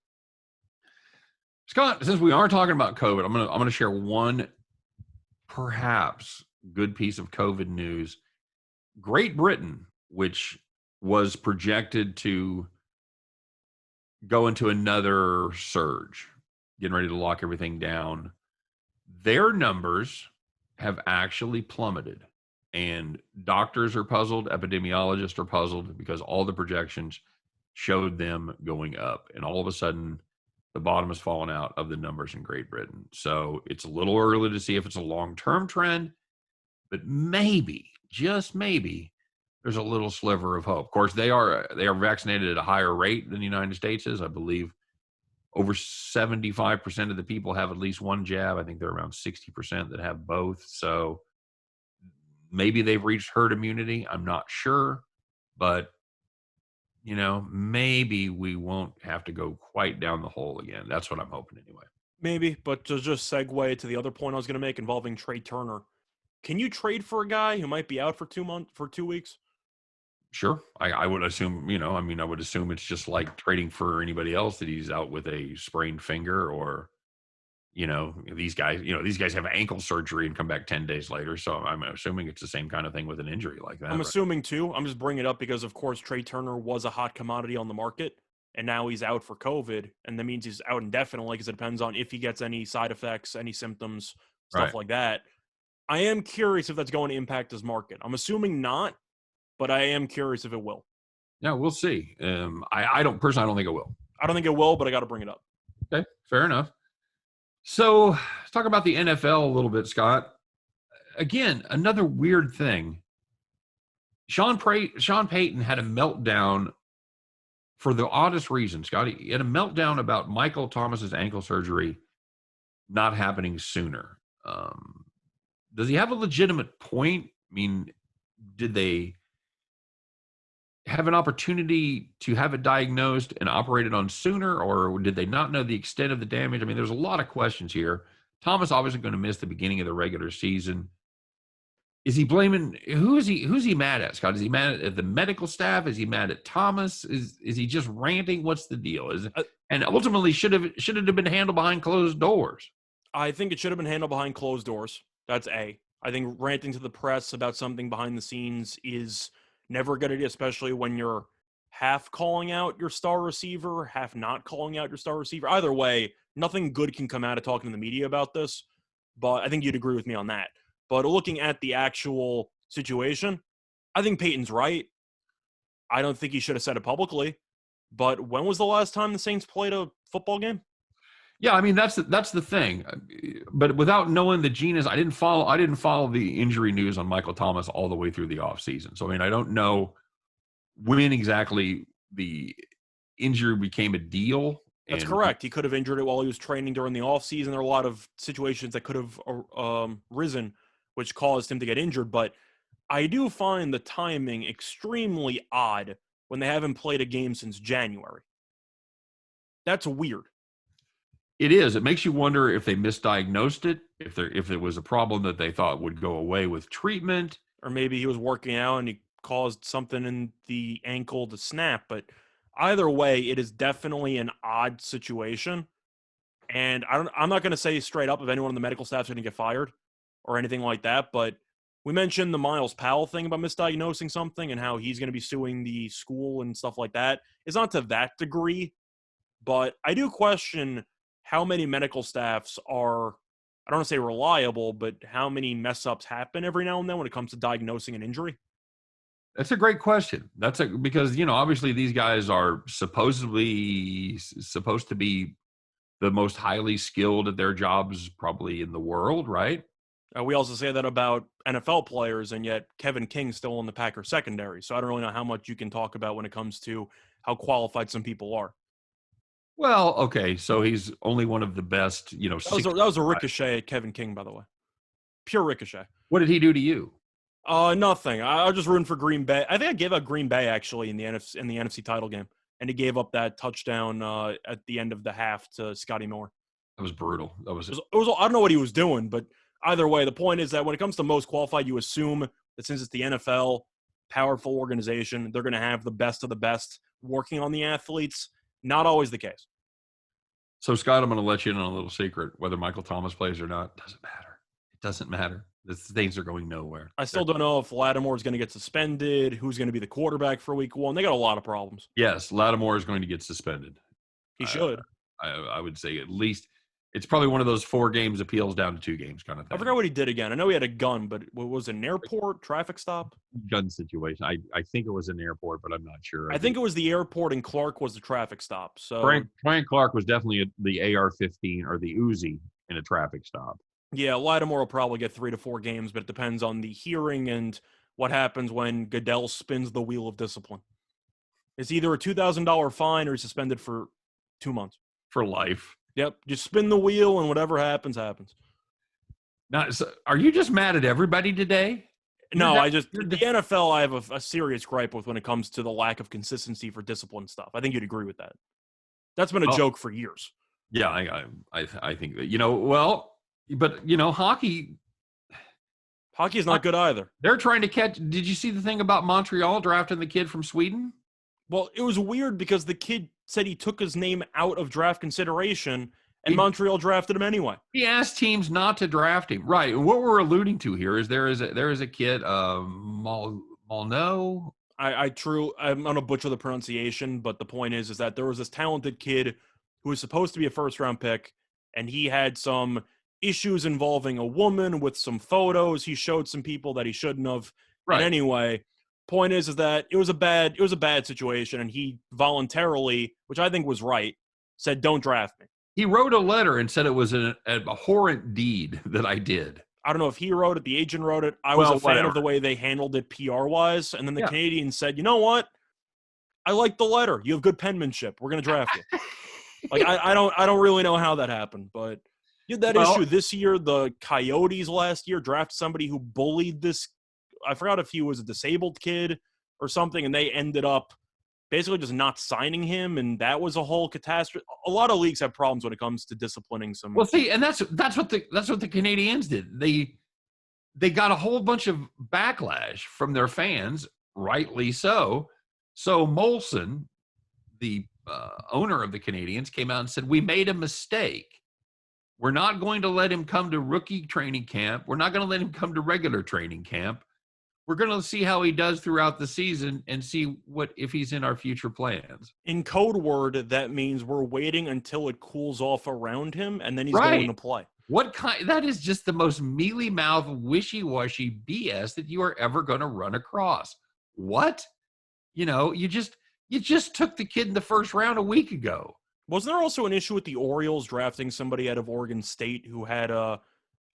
Scott, since we are talking about COVID, I'm gonna share one perhaps good piece of COVID news. Great Britain, which was projected to go into another surge, getting ready to lock everything down. their numbers have actually plummeted. And doctors are puzzled, epidemiologists are puzzled because all the projections showed them going up. And all of a sudden, the bottom has fallen out of the numbers in Great Britain. So it's a little early to see if it's a long-term trend, but maybe, just maybe, there's a little sliver of hope. Of course, they are vaccinated at a higher rate than the United States is. I believe over 75% of the people have at least one jab. I think they're around 60% that have both. So maybe they've reached herd immunity. I'm not sure, but maybe we won't have to go quite down the hole again. That's what I'm hoping anyway. Maybe, but to just segue to the other point I was going to make involving Trey Turner. Can you trade for a guy who might be out for 2 weeks? Sure. I would assume, I would assume it's just like trading for anybody else that he's out with a sprained finger or, these guys have ankle surgery and come back 10 days later. So I'm assuming it's the same kind of thing with an injury like that. I'm assuming too. I'm just bringing it up because, of course, Trey Turner was a hot commodity on the market, and now he's out for COVID, and that means he's out indefinitely because it depends on if he gets any side effects, any symptoms, stuff like that. I am curious if that's going to impact his market. I'm assuming not, but I am curious if it will. Yeah, we'll see. I don't think it will. I don't think it will, but I got to bring it up. Okay, fair enough. So let's talk about the NFL a little bit, Scott. Again, another weird thing. Sean Payton had a meltdown for the oddest reason, Scott. He had a meltdown about Michael Thomas's ankle surgery not happening sooner. Does he have a legitimate point? I mean, did they have an opportunity to have it diagnosed and operated on sooner, or did they not know the extent of the damage? I mean, there's a lot of questions here. Thomas obviously going to miss the beginning of the regular season. Is he blaming who's he mad at, Scott? Is he mad at the medical staff? Is he mad at Thomas? Is he just ranting? What's the deal? And ultimately should it have been handled behind closed doors? I think it should have been handled behind closed doors. That's A. I think ranting to the press about something behind the scenes is never a good idea, especially when you're half calling out your star receiver, half not calling out your star receiver. Either way, nothing good can come out of talking to the media about this, but I think you'd agree with me on that. But looking at the actual situation, I think Peyton's right. I don't think he should have said it publicly, but when was the last time the Saints played a football game? Yeah, I mean that's the thing. But without knowing the genus, I didn't follow the injury news on Michael Thomas all the way through the offseason. So I mean, I don't know when exactly the injury became a deal. That's correct. He could have injured it while he was training during the offseason. There are a lot of situations that could have risen, which caused him to get injured. But I do find the timing extremely odd when they haven't played a game since January. That's weird. It is. It makes you wonder if they misdiagnosed it, if it was a problem that they thought would go away with treatment. Or maybe he was working out and he caused something in the ankle to snap. But either way, it is definitely an odd situation. And I'm not going to say straight up if anyone on the medical staff is going to get fired or anything like that. But we mentioned the Miles Powell thing about misdiagnosing something and how he's going to be suing the school and stuff like that. It's not to that degree, but I do question how many medical staffs are, I don't want to say reliable, but how many mess ups happen every now and then when it comes to diagnosing an injury? That's a great question. Because, obviously these guys are supposed to be the most highly skilled at their jobs probably in the world, right? We also say that about NFL players, and yet Kevin King's still in the Packers secondary. So I don't really know how much you can talk about when it comes to how qualified some people are. Well, okay, so he's only one of the best, That was a ricochet at Kevin King, by the way. Pure ricochet. What did he do to you? Nothing. I was just rooting for Green Bay. I think I gave out Green Bay, actually, in the NFC title game. And he gave up that touchdown at the end of the half to Scotty Moore. That was brutal. It was I don't know what he was doing, but either way, the point is that when it comes to most qualified, you assume that since it's the NFL, powerful organization, they're going to have the best of the best working on the athletes. Not always the case. So, Scott, I'm going to let you in on a little secret. Whether Michael Thomas plays or not, doesn't matter. It doesn't matter. The things are going nowhere. I still don't know if Lattimore is going to get suspended, who's going to be the quarterback for week one. They got a lot of problems. Yes, Lattimore is going to get suspended. He should. I would say at least It's probably one of those 4 games appeals down to 2 games kind of thing. I forgot what he did again. I know he had a gun, but what was it, an airport traffic stop? Gun situation. I think it was an airport, but I'm not sure. I think it was the airport, and Clark was the traffic stop. So Frank Clark was definitely the AR-15 or the Uzi in a traffic stop. yeah, Lattimore will probably get 3 to 4 games, but it depends on the hearing and what happens when Goodell spins the wheel of discipline. It's either a $2,000 fine or he's suspended for 2 months. For life. Yep, just spin the wheel and whatever happens, happens. Now, so are you just mad at everybody today? No, the NFL I have a serious gripe with when it comes to the lack of consistency for discipline stuff. I think you'd agree with that. That's been a joke for years. Yeah, I think that, but hockey is not good either. They're trying to catch. Did you see the thing about Montreal drafting the kid from Sweden? Well, it was weird because the kid said he took his name out of draft consideration, and Montreal drafted him anyway. He asked teams not to draft him. Right. What we're alluding to here is there is a kid, Malneau. I'm going to butcher the pronunciation, but the point is that there was this talented kid who was supposed to be a first-round pick, and he had some issues involving a woman with some photos. He showed some people that he shouldn't have. Right. And anyway, point is that it was a bad situation, and he voluntarily, which I think was right, said, "Don't draft me." He wrote a letter and said it was an abhorrent deed that I did. I don't know if he wrote it, the agent wrote it. I was a fan of the way they handled it PR-wise, and then the Canadians said, "You know what? I like the letter. You have good penmanship. We're going to draft you." Like I don't really know how that happened, but you had that issue this year. The Coyotes last year drafted somebody who bullied this. I forgot if he was a disabled kid or something, and they ended up basically just not signing him, and that was a whole catastrophe. A lot of leagues have problems when it comes to disciplining some. Well, see, and that's what the Canadians did. They got a whole bunch of backlash from their fans, rightly so. So Molson, the owner of the Canadians, came out and said, "We made a mistake. We're not going to let him come to rookie training camp. We're not going to let him come to regular training camp. We're going to see how he does throughout the season and see if he's in our future plans." In code word, that means we're waiting until it cools off around him, and then he's going to play. That is just the most mealy-mouthed, wishy-washy BS that you are ever going to run across. What? You just took the kid in the first round a week ago. Wasn't there also an issue with the Orioles drafting somebody out of Oregon State who had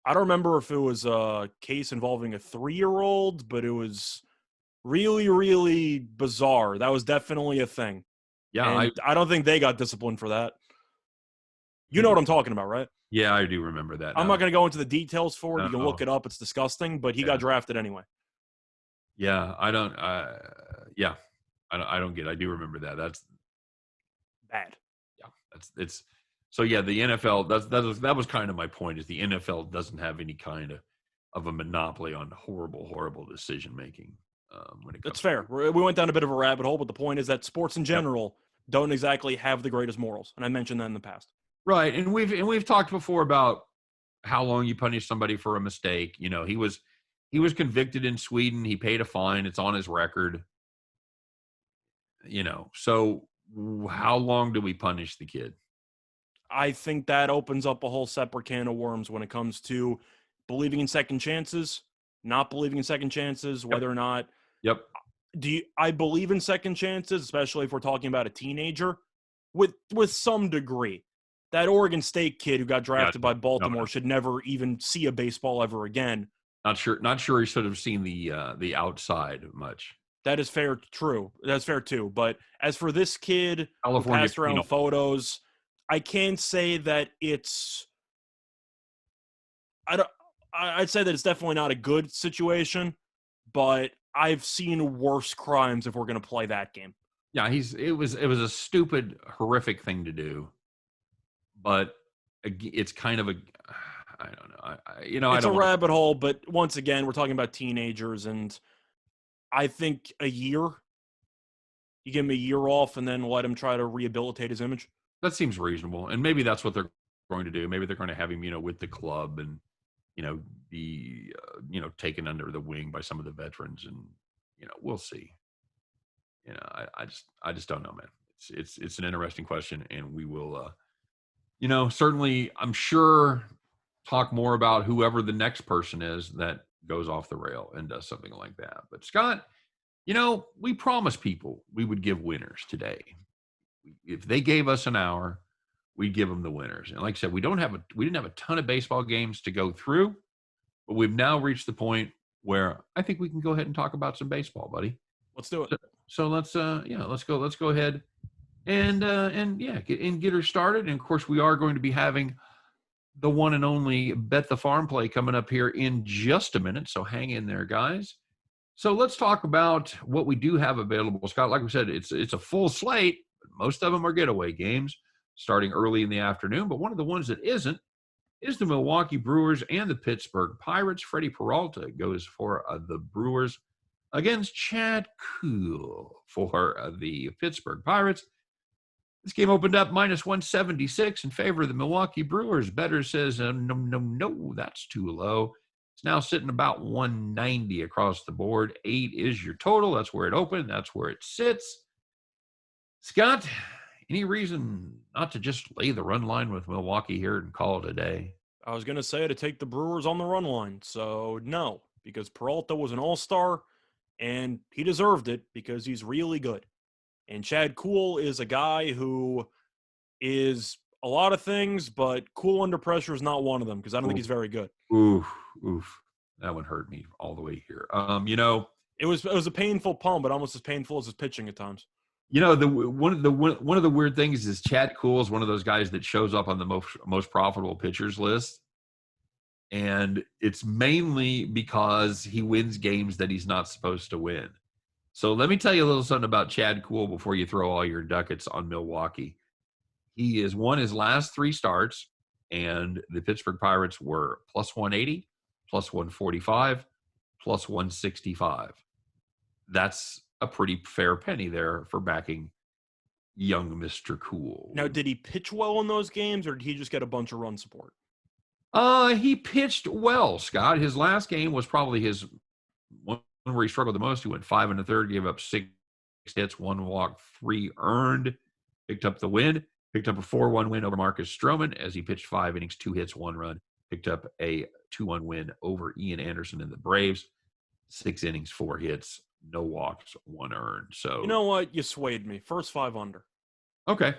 I don't remember if it was a case involving a 3-year-old, but it was really, really bizarre. That was definitely a thing. Yeah. And I don't think they got disciplined for that. You know what I'm talking about, right? Yeah, I do remember that. I'm not going to go into the details for it. You can look it up. It's disgusting, but he got drafted anyway. Yeah, I don't get it. I do remember that. That's bad. Yeah, so yeah, the NFL, that was kind of my point, is the NFL doesn't have any kind of a monopoly on horrible decision making. When it comes That's fair. We went down a bit of a rabbit hole, but the point is that sports in general don't exactly have the greatest morals, and I mentioned that in the past. Right, and we've talked before about how long you punish somebody for a mistake. He was convicted in Sweden. He paid a fine. It's on his record. So how long do we punish the kid? I think that opens up a whole separate can of worms when it comes to believing in second chances, not believing in second chances, whether or not. Yep. I believe in second chances, especially if we're talking about a teenager, with some degree. That Oregon State kid who got drafted by Baltimore should never even see a baseball ever again. Not sure he should have seen the outside much. That is fair. True. That's fair too. But as for this kid who passed around photos, I can't say that it's. I'd say that it's definitely not a good situation, but I've seen worse crimes if we're going to play that game. Yeah, it was a stupid, horrific thing to do, but it's kind of I don't know. It's a rabbit hole, but once again, we're talking about teenagers, and I think a year. You give him a year off, and then let him try to rehabilitate his image. That seems reasonable, and maybe that's what they're going to do. Maybe they're going to have him, with the club, and be taken under the wing by some of the veterans, and we'll see. I just don't know, man. It's an interesting question, and we will certainly, I'm sure talk more about whoever the next person is that goes off the rail and does something like that. But Scott, we promised people we would give winners today. If they gave us an hour, we'd give them the winners. And like I said, we didn't have a ton of baseball games to go through, but we've now reached the point where I think we can go ahead and talk about some baseball, buddy. Let's do it. So let's go ahead and get her started. And of course, we are going to be having the one and only Bet the Farm play coming up here in just a minute. So hang in there, guys. So let's talk about what we do have available, Scott. Like we said, it's a full slate. Most of them are getaway games starting early in the afternoon. But one of the ones that isn't is the Milwaukee Brewers and the Pittsburgh Pirates. Freddie Peralta goes for the Brewers against Chad Kuhl for the Pittsburgh Pirates. This game opened up minus 176 in favor of the Milwaukee Brewers. Better says, no, that's too low. It's now sitting about 190 across the board. 8 is your total. That's where it opened. That's where it sits. Scott, any reason not to just lay the run line with Milwaukee here and call it a day? I was going to say to take the Brewers on the run line. So no, because Peralta was an all-star, and he deserved it because he's really good. And Chad Kuhl is a guy who is a lot of things, but cool under pressure is not one of them because I don't think he's very good. Oof. That one hurt me all the way here. It was a painful pump, but almost as painful as his pitching at times. One of the weird things is Chad Kuhl is one of those guys that shows up on the most profitable pitchers list. And it's mainly because he wins games that he's not supposed to win. So let me tell you a little something about Chad Kuhl before you throw all your ducats on Milwaukee. He has won his last 3 starts, and the Pittsburgh Pirates were plus 180, plus 145, plus 165. That's a pretty fair penny there for backing young Mr. Kuhl. Now, did he pitch well in those games, or did he just get a bunch of run support? He pitched well, Scott. His last game was probably his one where he struggled the most. He went 5 1/3, gave up 6 hits, 1 walk, 3 earned, picked up the win, picked up a 4-1 win over Marcus Stroman as he pitched 5 innings, 2 hits, 1 run, picked up a 2-1 win over Ian Anderson and the Braves, 6 innings, 4 hits, no walks, 1 earned. So you know what? You swayed me. First 5 under. Okay.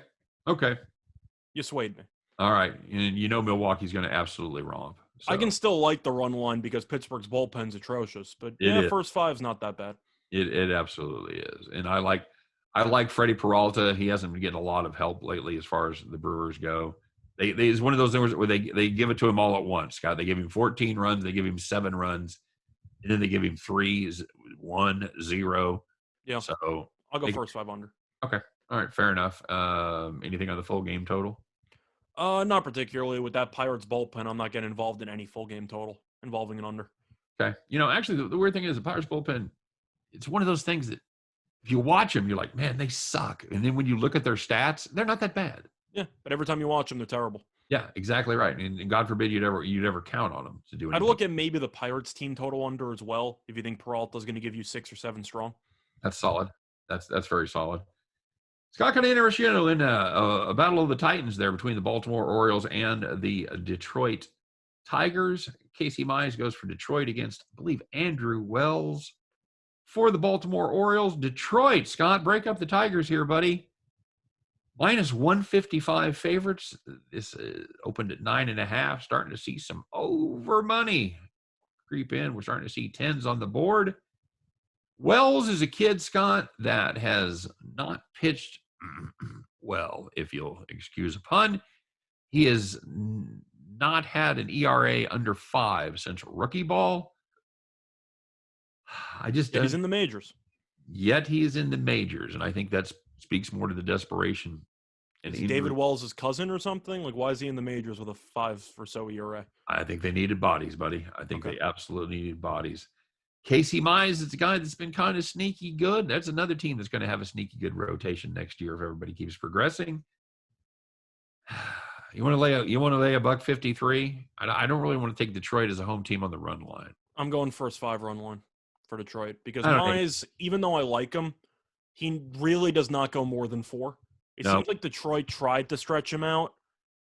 You swayed me. All right. And Milwaukee's going to absolutely romp. So. I can still like the run line because Pittsburgh's bullpen's atrocious, but first 5's not that bad. It absolutely is. And I like Freddie Peralta. He hasn't been getting a lot of help lately as far as the Brewers go. It's one of those things where they give it to him all at once, Scott. They give him 14 runs, they give him 7 runs, and then they give him 3, 1, 0. Yeah. So I'll go first 5 under. Okay. All right. Fair enough. Anything on the full game total? Not particularly. With that Pirates bullpen, I'm not getting involved in any full game total involving an under. Okay. Actually, the weird thing is the Pirates bullpen, it's one of those things that if you watch them, you're like, man, they suck. And then when you look at their stats, they're not that bad. Yeah, but every time you watch them, they're terrible. Yeah, exactly right. And God forbid you'd ever count on them to do anything. I'd look at maybe the Pirates team total under as well if you think Peralta's going to give you 6 or 7 strong. That's solid. That's very solid. Scott, kind of interested in a battle of the Titans there between the Baltimore Orioles and the Detroit Tigers. Casey Mize goes for Detroit against, I believe, Andrew Wells for the Baltimore Orioles. Detroit, Scott, break up the Tigers here, buddy. Minus 155 favorites. This opened at 9.5. Starting to see some over money creep in. We're starting to see 10s on the board. Wells is a kid, Scott, that has not pitched well, if you'll excuse a pun. He has not had an ERA under 5 since rookie ball. He's in the majors. Yet he is in the majors, and I think that speaks more to the desperation. Is he David Wells' cousin or something? Like, why is he in the majors with a 5 or so ERA? I think they needed bodies, buddy. I think they absolutely needed bodies. Casey Mize is a guy that's been kind of sneaky good. That's another team that's going to have a sneaky good rotation next year if everybody keeps progressing. You want to lay a $153? I don't really want to take Detroit as a home team on the run line. I'm going first 5 run line for Detroit because Mize, even though I like him, he really does not go more than 4. It seems like Detroit tried to stretch him out,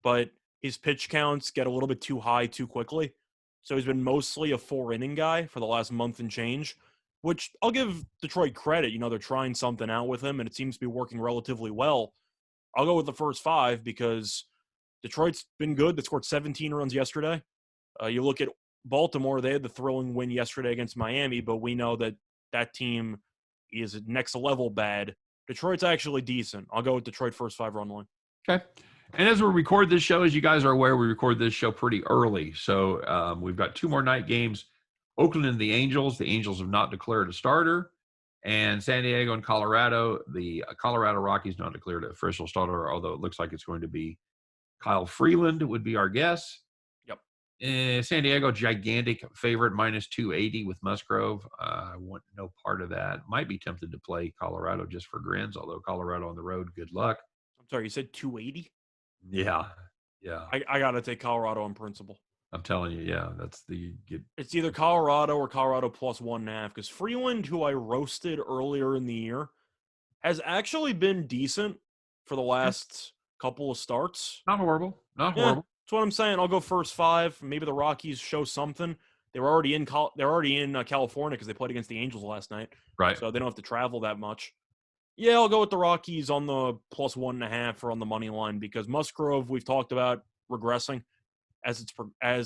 but his pitch counts get a little bit too high too quickly. So he's been mostly a 4-inning guy for the last month and change, which I'll give Detroit credit. They're trying something out with him, and it seems to be working relatively well. I'll go with the first 5 because Detroit's been good. They scored 17 runs yesterday. You look at Baltimore, they had the thrilling win yesterday against Miami, but we know that that team is next level bad. Detroit's actually decent. I'll go with Detroit first 5-run line. Okay. And as we record this show, as you guys are aware, we record this show pretty early. So we've got 2 more night games. Oakland and the Angels. The Angels have not declared a starter. And San Diego and Colorado. The Colorado Rockies not declared an official starter, although it looks like it's going to be Kyle Freeland would be our guess. Yep. San Diego, gigantic favorite, minus 280 with Musgrove. I want no part of that. Might be tempted to play Colorado just for grins, although Colorado on the road, good luck. I'm sorry, you said 280? Yeah. I got to take Colorado on principle. I'm telling you, yeah, It's either Colorado or Colorado plus 1.5, because Freeland, who I roasted earlier in the year, has actually been decent for the last couple of starts. Not horrible. Horrible. That's what I'm saying. I'll go first 5. Maybe the Rockies show something. They were already in California because they played against the Angels last night. Right. So they don't have to travel that much. Yeah, I'll go with the Rockies on the plus 1.5 or on the money line because Musgrove, we've talked about regressing as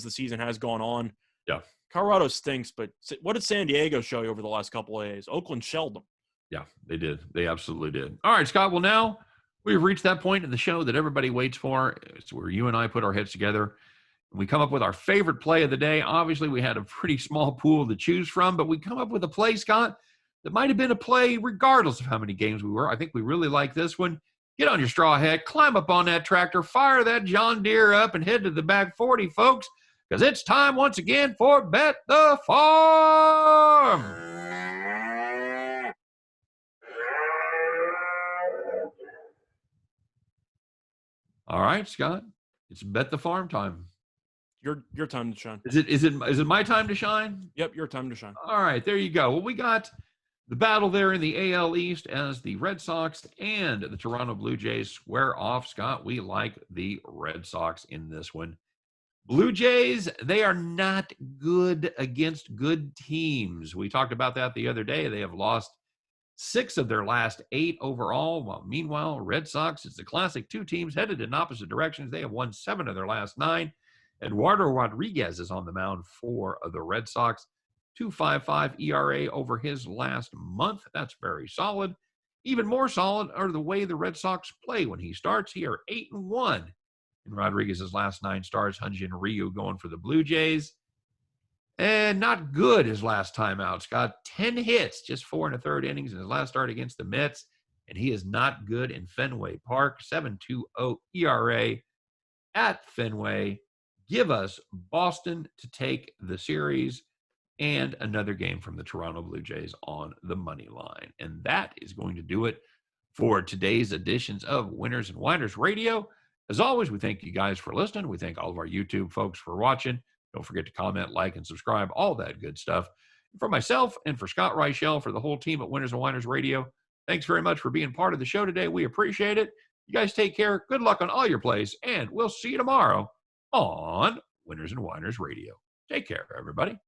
the season has gone on. Yeah. Colorado stinks, but what did San Diego show you over the last couple of days? Oakland shelled them. Yeah, they did. They absolutely did. All right, Scott. Well, now we've reached that point in the show that everybody waits for. It's where you and I put our heads together and we come up with our favorite play of the day. Obviously, we had a pretty small pool to choose from, but we come up with a play, Scott, that might have been a play regardless of how many games we were. I think we really like this one. Get on your straw hat, climb up on that tractor, fire that John Deere up, and head to the back 40, folks, because it's time once again for Bet the Farm. All right, Scott, it's Bet the Farm time. Your time to shine. Is it my time to shine? Yep, your time to shine. All right, there you go. Well, we got the battle there in the AL East as the Red Sox and the Toronto Blue Jays square off. Scott, we like the Red Sox in this one. Blue Jays, they are not good against good teams. We talked about that the other day. They have lost 6 of their last 8 overall. While meanwhile, Red Sox, it's the classic 2 teams headed in opposite directions. They have won 7 of their last 9. Eduardo Rodriguez is on the mound for the Red Sox. 2.55 ERA over his last month. That's very solid. Even more solid are the way the Red Sox play when he starts. He are 8-1 in Rodriguez's last 9 starts. Hyun-Jin Ryu going for the Blue Jays. And not good his last time out. Scott, 10 hits, just 4 1/3 innings in his last start against the Mets. And he is not good in Fenway Park. 7.20 ERA at Fenway. Give us Boston to take the series and another game from the Toronto Blue Jays on the money line. And that is going to do it for today's editions of Winners and Winers Radio. As always, we thank you guys for listening. We thank all of our YouTube folks for watching. Don't forget to comment, like, and subscribe, all that good stuff. And for myself and for Scott Reichel, for the whole team at Winners and Winers Radio, thanks very much for being part of the show today. We appreciate it. You guys take care. Good luck on all your plays, and we'll see you tomorrow on Winners and Winers Radio. Take care, everybody.